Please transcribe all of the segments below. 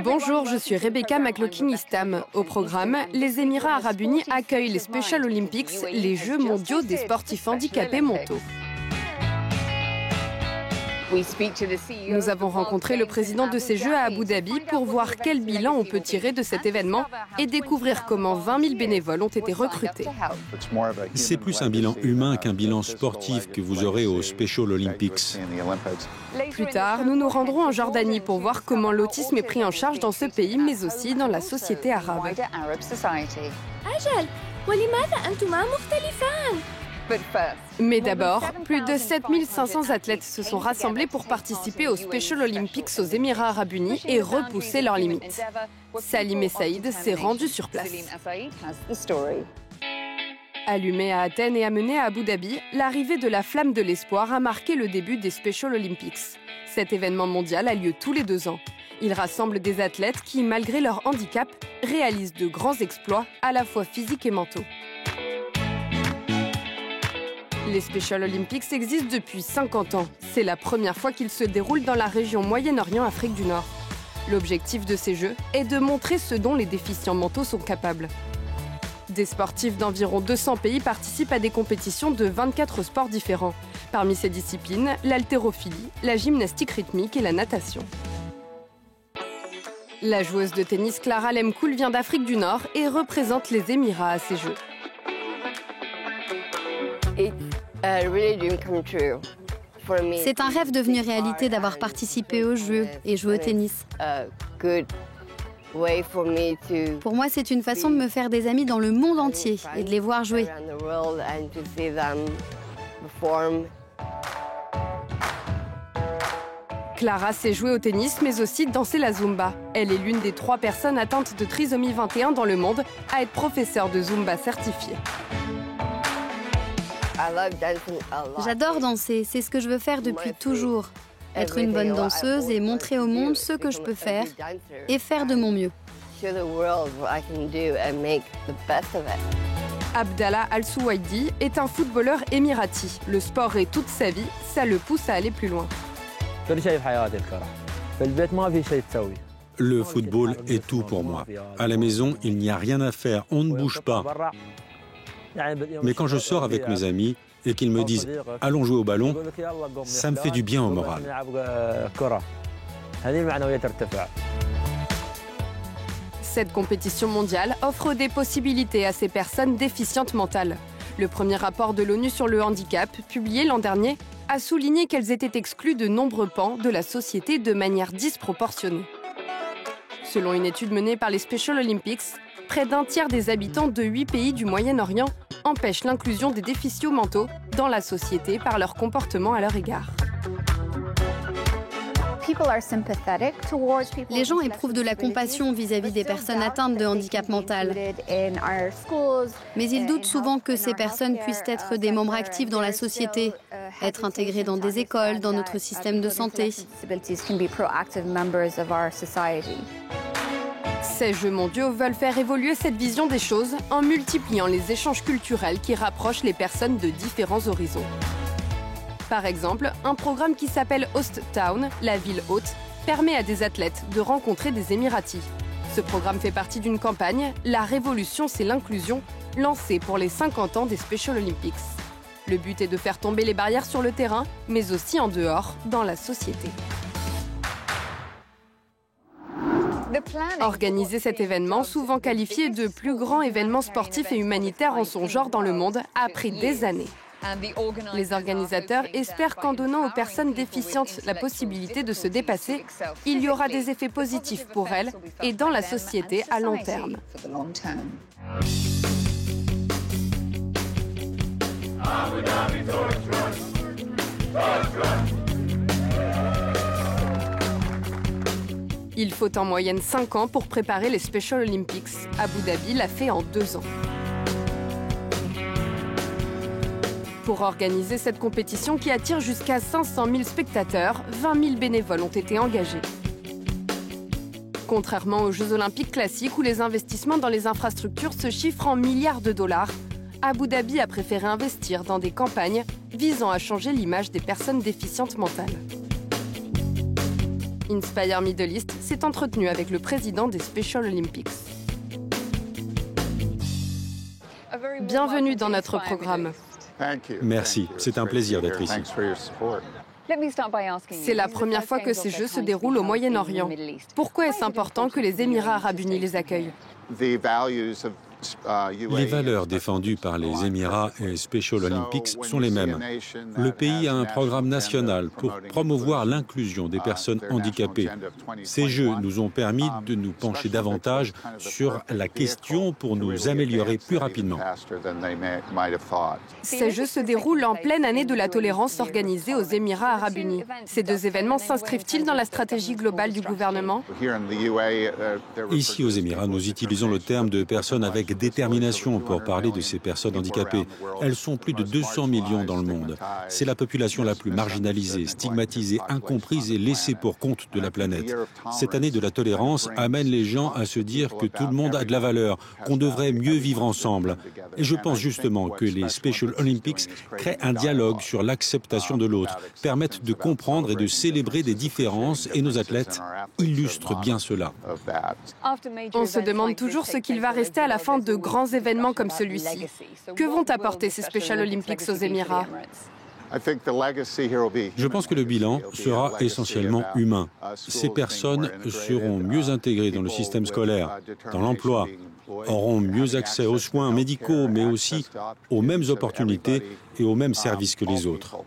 Bonjour, je suis Rebecca McLaughlin-Istam. Au programme, les Émirats arabes unis accueillent les Special Olympics, les Jeux mondiaux des sportifs handicapés mentaux. Nous avons rencontré le président de ces Jeux à Abu Dhabi pour voir quel bilan on peut tirer de cet événement et découvrir comment 20 000 bénévoles ont été recrutés. C'est plus un bilan humain qu'un bilan sportif que vous aurez aux Special Olympics. Plus tard, nous nous rendrons en Jordanie pour voir comment l'autisme est pris en charge dans ce pays, mais aussi dans la société arabe. Mais d'abord, plus de 7500 athlètes se sont rassemblés pour participer aux Special Olympics aux Émirats arabes unis et repousser leurs limites. Salim Essaïd s'est rendu sur place. Allumé à Athènes et amené à Abu Dhabi, l'arrivée de la flamme de l'espoir a marqué le début des Special Olympics. Cet événement mondial a lieu tous les 2 ans. Il rassemble des athlètes qui, malgré leur handicap, réalisent de grands exploits, à la fois physiques et mentaux. Les Special Olympics existent depuis 50 ans. C'est la première fois qu'ils se déroulent dans la région Moyen-Orient, Afrique du Nord. L'objectif de ces Jeux est de montrer ce dont les déficients mentaux sont capables. Des sportifs d'environ 200 pays participent à des compétitions de 24 sports différents. Parmi ces disciplines, l'haltérophilie, la gymnastique rythmique et la natation. La joueuse de tennis Clara Lemkoul vient d'Afrique du Nord et représente les Émirats à ces Jeux. C'est un rêve devenu réalité d'avoir participé aux Jeux et joué au tennis. Pour moi, c'est une façon de me faire des amis dans le monde entier et de les voir jouer. Clara sait jouer au tennis, mais aussi danser la Zumba. Elle est l'une des 3 personnes atteintes de trisomie 21 dans le monde à être professeure de Zumba certifiée. J'adore danser, c'est ce que je veux faire depuis toujours. Être une bonne danseuse et montrer au monde ce que je peux faire et faire de mon mieux. Abdallah Al-Souaidi est un footballeur émirati. Le sport est toute sa vie, ça le pousse à aller plus loin. Le football est tout pour moi. À la maison, il n'y a rien à faire, on ne bouge pas. Mais quand je sors avec mes amis et qu'ils me disent « allons jouer au ballon », ça me fait du bien au moral. Cette compétition mondiale offre des possibilités à ces personnes déficientes mentales. Le premier rapport de l'ONU sur le handicap, publié l'an dernier, a souligné qu'elles étaient exclues de nombreux pans de la société de manière disproportionnée. Selon une étude menée par les Special Olympics, près d'un tiers des habitants de 8 pays du Moyen-Orient empêchent l'inclusion des déficients mentaux dans la société par leur comportement à leur égard. Les gens éprouvent de la compassion vis-à-vis des personnes atteintes de handicap mental. Mais ils doutent souvent que ces personnes puissent être des membres actifs dans la société, être intégrées dans des écoles, dans notre système de santé. Ces Jeux mondiaux veulent faire évoluer cette vision des choses en multipliant les échanges culturels qui rapprochent les personnes de différents horizons. Par exemple, un programme qui s'appelle Host Town, la ville hôte, permet à des athlètes de rencontrer des Émiratis. Ce programme fait partie d'une campagne « La révolution, c'est l'inclusion » lancée pour les 50 ans des Special Olympics. Le but est de faire tomber les barrières sur le terrain, mais aussi en dehors, dans la société. Organiser cet événement, souvent qualifié de plus grand événement sportif et humanitaire en son genre dans le monde, a pris des années. Les organisateurs espèrent qu'en donnant aux personnes déficientes la possibilité de se dépasser, il y aura des effets positifs pour elles et dans la société à long terme. Il faut en moyenne 5 ans pour préparer les Special Olympics. Abu Dhabi l'a fait en 2 ans. Pour organiser cette compétition qui attire jusqu'à 500 000 spectateurs, 20 000 bénévoles ont été engagés. Contrairement aux Jeux Olympiques classiques où les investissements dans les infrastructures se chiffrent en milliards de dollars, Abu Dhabi a préféré investir dans des campagnes visant à changer l'image des personnes déficientes mentales. Inspire Middle East s'est entretenu avec le président des Special Olympics. Bienvenue dans notre programme. Merci, c'est un plaisir d'être ici. C'est la première fois que ces Jeux se déroulent au Moyen-Orient. Pourquoi est-ce important que les Émirats arabes unis les accueillent ? Les valeurs défendues par les Émirats et Special Olympics sont les mêmes. Le pays a un programme national pour promouvoir l'inclusion des personnes handicapées. Ces Jeux nous ont permis de nous pencher davantage sur la question pour nous améliorer plus rapidement. Ces Jeux se déroulent en pleine année de la tolérance organisée aux Émirats arabes unis. Ces deux événements s'inscrivent-ils dans la stratégie globale du gouvernement ? Ici, aux Émirats, nous utilisons le terme de personnes avec détermination pour parler de ces personnes handicapées. Elles sont plus de 200 millions dans le monde. C'est la population la plus marginalisée, stigmatisée, incomprise et laissée pour compte de la planète. Cette année de la tolérance amène les gens à se dire que tout le monde a de la valeur, qu'on devrait mieux vivre ensemble. Et je pense justement que les Special Olympics créent un dialogue sur l'acceptation de l'autre, permettent de comprendre et de célébrer des différences et nos athlètes illustrent bien cela. On se demande toujours ce qu'il va rester à la fin de grands événements comme celui-ci. Que vont apporter ces Special Olympics aux Émirats ? Je pense que le bilan sera essentiellement humain. Ces personnes seront mieux intégrées dans le système scolaire, dans l'emploi, auront mieux accès aux soins médicaux, mais aussi aux mêmes opportunités et aux mêmes services que les autres.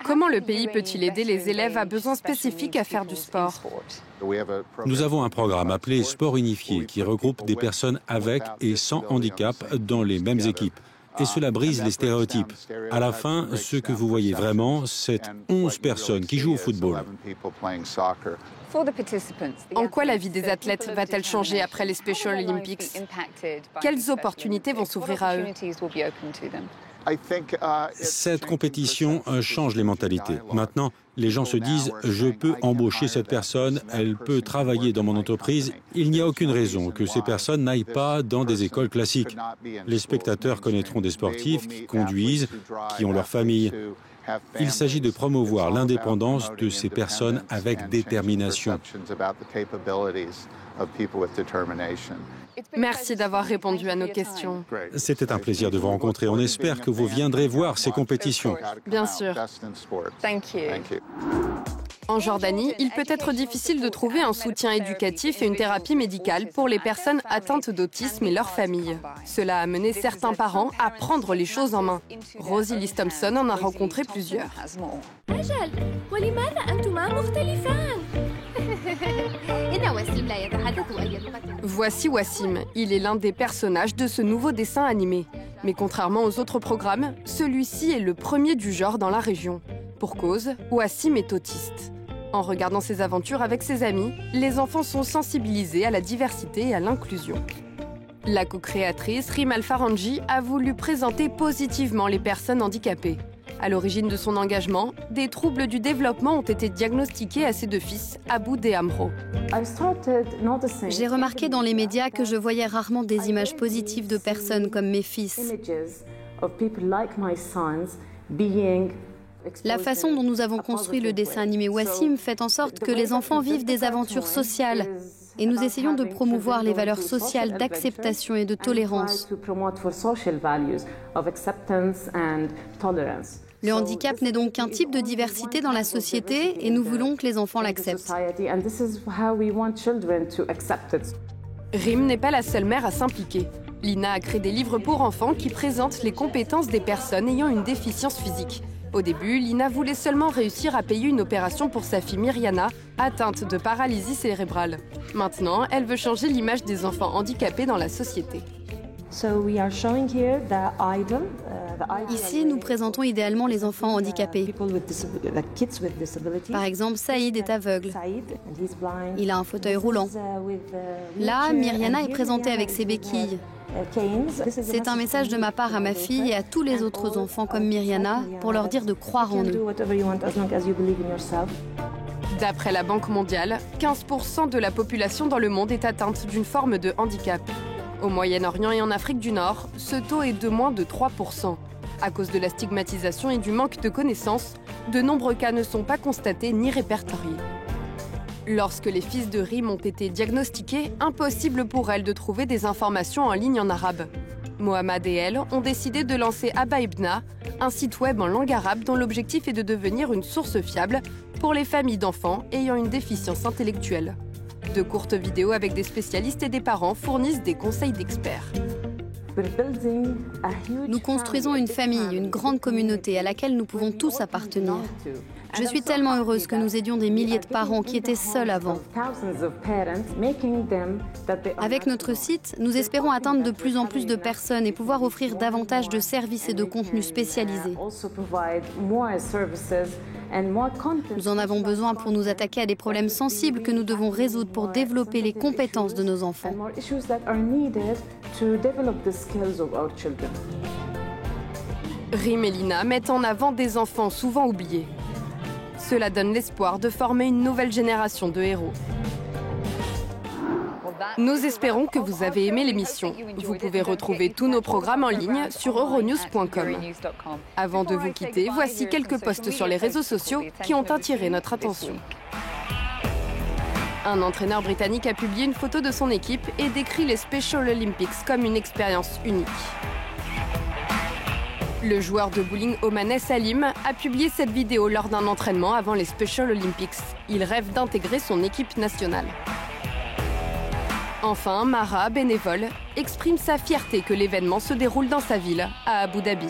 Comment le pays peut-il aider les élèves à besoins spécifiques à faire du sport ? Nous avons un programme appelé Sport Unifié qui regroupe des personnes avec et sans handicap dans les mêmes équipes. Et cela brise les stéréotypes. À la fin, ce que vous voyez vraiment, c'est 11 personnes qui jouent au football. En quoi la vie des athlètes va-t-elle changer après les Special Olympics ? Quelles opportunités vont s'ouvrir à eux ? Cette compétition change les mentalités. Maintenant, les gens se disent « je peux embaucher cette personne, elle peut travailler dans mon entreprise ». Il n'y a aucune raison que ces personnes n'aillent pas dans des écoles classiques. Les spectateurs connaîtront des sportifs qui conduisent, qui ont leur famille. Il s'agit de promouvoir l'indépendance de ces personnes avec détermination. Merci d'avoir répondu à nos questions. C'était un plaisir de vous rencontrer. On espère que vous viendrez voir ces compétitions. Bien sûr. En Jordanie, il peut être difficile de trouver un soutien éducatif et une thérapie médicale pour les personnes atteintes d'autisme et leurs familles. Cela a amené certains parents à prendre les choses en main. Rosie Liz Thompson en a rencontré plusieurs. Voici Wassim. Il est l'un des personnages de ce nouveau dessin animé. Mais contrairement aux autres programmes, celui-ci est le premier du genre dans la région. Pour cause, Wassim est autiste. En regardant ses aventures avec ses amis, les enfants sont sensibilisés à la diversité et à l'inclusion. La co-créatrice Rim Al-Faranji a voulu présenter positivement les personnes handicapées. À l'origine de son engagement, des troubles du développement ont été diagnostiqués à ses deux fils, Aboud et Amro. J'ai remarqué dans les médias que je voyais rarement des images positives de personnes comme mes fils. La façon dont nous avons construit le dessin animé Wassim fait en sorte que les enfants vivent des aventures sociales. Et nous essayons de promouvoir les valeurs sociales d'acceptation et de tolérance. Le handicap n'est donc qu'un type de diversité dans la société et nous voulons que les enfants l'acceptent. Rim n'est pas la seule mère à s'impliquer. Lina a créé des livres pour enfants qui présentent les compétences des personnes ayant une déficience physique. Au début, Lina voulait seulement réussir à payer une opération pour sa fille Myriana, atteinte de paralysie cérébrale. Maintenant, elle veut changer l'image des enfants handicapés dans la société. Ici, nous présentons idéalement les enfants handicapés. Par exemple, Saïd est aveugle. Il a un fauteuil roulant. Là, Myriana est présentée avec ses béquilles. C'est un message de ma part à ma fille et à tous les autres enfants comme Myriana pour leur dire de croire en eux. D'après la Banque mondiale, 15% de la population dans le monde est atteinte d'une forme de handicap. Au Moyen-Orient et en Afrique du Nord, ce taux est de moins de 3%. À cause de la stigmatisation et du manque de connaissances, de nombreux cas ne sont pas constatés ni répertoriés. Lorsque les fils de Rim ont été diagnostiqués, impossible pour elle de trouver des informations en ligne en arabe. Mohamed et elle ont décidé de lancer Habaibna, un site web en langue arabe dont l'objectif est de devenir une source fiable pour les familles d'enfants ayant une déficience intellectuelle. De courtes vidéos avec des spécialistes et des parents fournissent des conseils d'experts. Nous construisons une famille, une grande communauté à laquelle nous pouvons tous appartenir. Je suis tellement heureuse que nous aidions des milliers de parents qui étaient seuls avant. Avec notre site, nous espérons atteindre de plus en plus de personnes et pouvoir offrir davantage de services et de contenus spécialisés. Nous en avons besoin pour nous attaquer à des problèmes sensibles que nous devons résoudre pour développer les compétences de nos enfants. Rim et Lina mettent en avant des enfants souvent oubliés. Cela donne l'espoir de former une nouvelle génération de héros. Nous espérons que vous avez aimé l'émission. Vous pouvez retrouver tous nos programmes en ligne sur euronews.com. Avant de vous quitter, voici quelques posts sur les réseaux sociaux qui ont attiré notre attention. Un entraîneur britannique a publié une photo de son équipe et décrit les Special Olympics comme une expérience unique. Le joueur de bowling omanais Salim a publié cette vidéo lors d'un entraînement avant les Special Olympics. Il rêve d'intégrer son équipe nationale. Enfin, Mara, bénévole, exprime sa fierté que l'événement se déroule dans sa ville, à Abu Dhabi.